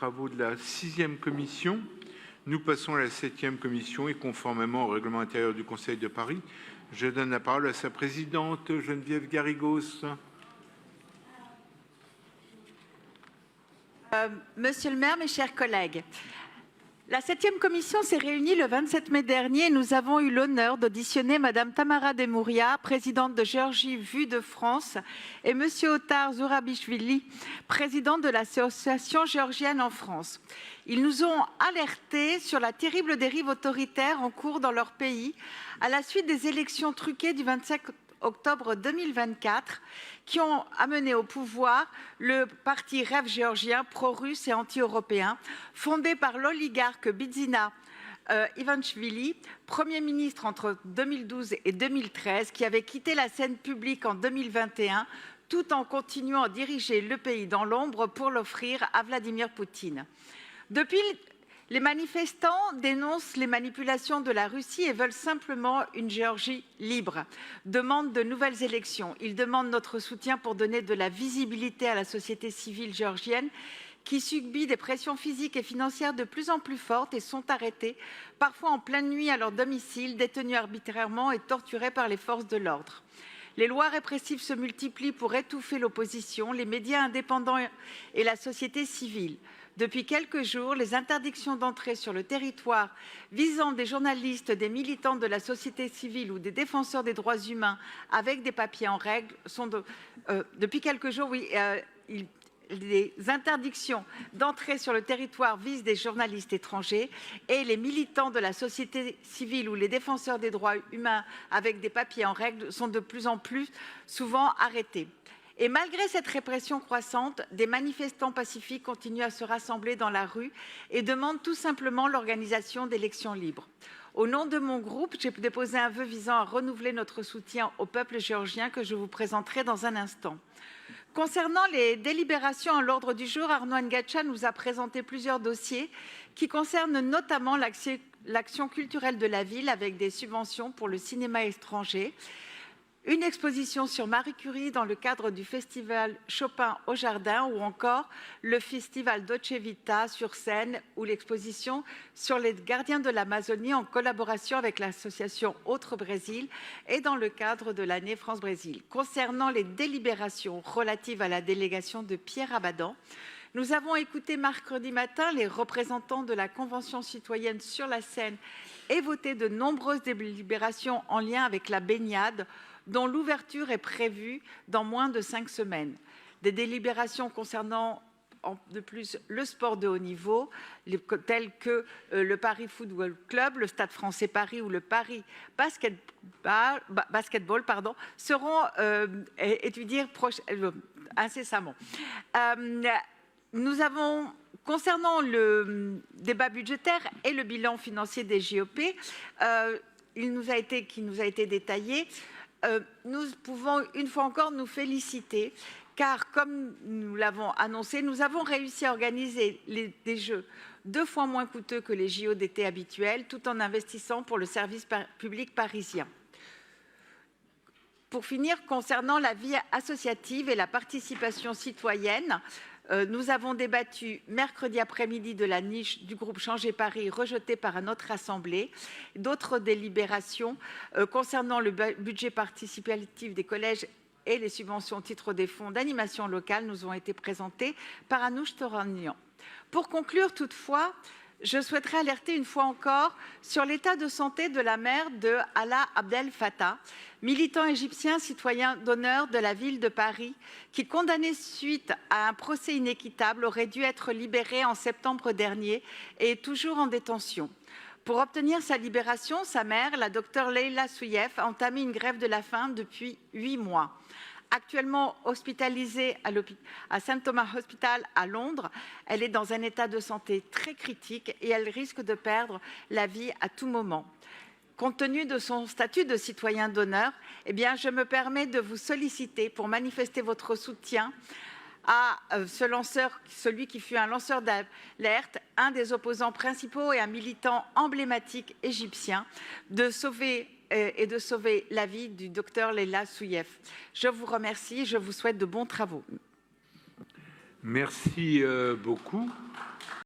travaux de la 6e commission. Nous passons à la 7e commission et conformément au règlement intérieur du Conseil de Paris, je donne la parole à sa présidente, Geneviève Garrigos. Monsieur le maire, mes chers collègues, la 7e commission s'est réunie le 27 mai dernier et nous avons eu l'honneur d'auditionner Madame Tamara Demouria, présidente de Géorgie Vue de France, et Monsieur Otar Zourabichvili, président de l'Association géorgienne en France. Ils nous ont alertés sur la terrible dérive autoritaire en cours dans leur pays à la suite des élections truquées du 25 octobre 2024 qui ont amené au pouvoir le parti Rêve géorgien pro-russe et anti-européen fondé par l'oligarque Bidzina Ivanchvili, Premier ministre entre 2012 et 2013, qui avait quitté la scène publique en 2021 tout en continuant à diriger le pays dans l'ombre pour l'offrir à Vladimir Poutine. Depuis, les manifestants dénoncent les manipulations de la Russie et veulent simplement une Géorgie libre, demandent de nouvelles élections. Ils demandent notre soutien pour donner de la visibilité à la société civile géorgienne qui subit des pressions physiques et financières de plus en plus fortes et sont arrêtés, parfois en pleine nuit à leur domicile, détenus arbitrairement et torturés par les forces de l'ordre. Les lois répressives se multiplient pour étouffer l'opposition, les médias indépendants et la société civile. Depuis quelques jours, les interdictions d'entrée sur le territoire visant des journalistes, des militants de la société civile ou des défenseurs des droits humains avec des papiers en règle sont depuis quelques jours, les interdictions d'entrée sur le territoire visent des journalistes étrangers et les militants de la société civile ou les défenseurs des droits humains avec des papiers en règle sont de plus en plus souvent arrêtés. Et malgré cette répression croissante, des manifestants pacifiques continuent à se rassembler dans la rue et demandent tout simplement l'organisation d'élections libres. Au nom de mon groupe, j'ai déposé un vœu visant à renouveler notre soutien au peuple géorgien que je vous présenterai dans un instant. Concernant les délibérations à l'ordre du jour, Arnaud Ngacha nous a présenté plusieurs dossiers qui concernent notamment l'action culturelle de la ville avec des subventions pour le cinéma étranger, une exposition sur Marie Curie dans le cadre du festival Chopin au Jardin ou encore le festival Dolce Vita sur scène ou l'exposition sur les gardiens de l'Amazonie en collaboration avec l'association Autre Brésil et dans le cadre de l'année France-Brésil. Concernant les délibérations relatives à la délégation de Pierre Abadan, nous avons écouté mercredi matin les représentants de la Convention citoyenne sur la Seine et voté de nombreuses délibérations en lien avec la baignade, dont l'ouverture est prévue dans moins de 5 semaines. Des délibérations concernant de plus le sport de haut niveau, tels que le Paris Football Club, le Stade Français Paris ou le Paris Basketball, seront étudiés incessamment. Nous avons, concernant le débat budgétaire et le bilan financier des JOP, qui nous a été détaillé, nous pouvons une fois encore nous féliciter car, comme nous l'avons annoncé, nous avons réussi à organiser des jeux 2 fois moins coûteux que les JO d'été habituels tout en investissant pour le service public parisien. Pour finir, concernant la vie associative et la participation citoyenne, nous avons débattu mercredi après-midi de la niche du groupe Changer Paris rejetée par notre Assemblée. D'autres délibérations concernant le budget participatif des collèges et les subventions au titre des fonds d'animation locale nous ont été présentées par Anouche Toranian. Pour conclure toutefois, je souhaiterais alerter une fois encore sur l'état de santé de la mère de Alaa Abdel Fattah, militant égyptien citoyen d'honneur de la ville de Paris, qui, condamné suite à un procès inéquitable, aurait dû être libéré en septembre dernier et est toujours en détention. Pour obtenir sa libération, sa mère, la docteure Leila Souyef, a entamé une grève de la faim depuis 8 mois. Actuellement hospitalisée à St Thomas Hospital à Londres, elle est dans un état de santé très critique et elle risque de perdre la vie à tout moment. Compte tenu de son statut de citoyen d'honneur, je me permets de vous solliciter pour manifester votre soutien à ce lanceur, celui qui fut un lanceur d'alerte, un des opposants principaux et un militant emblématique égyptien, de sauver la vie du docteur Leila Souyef. Je vous remercie et je vous souhaite de bons travaux. Merci beaucoup.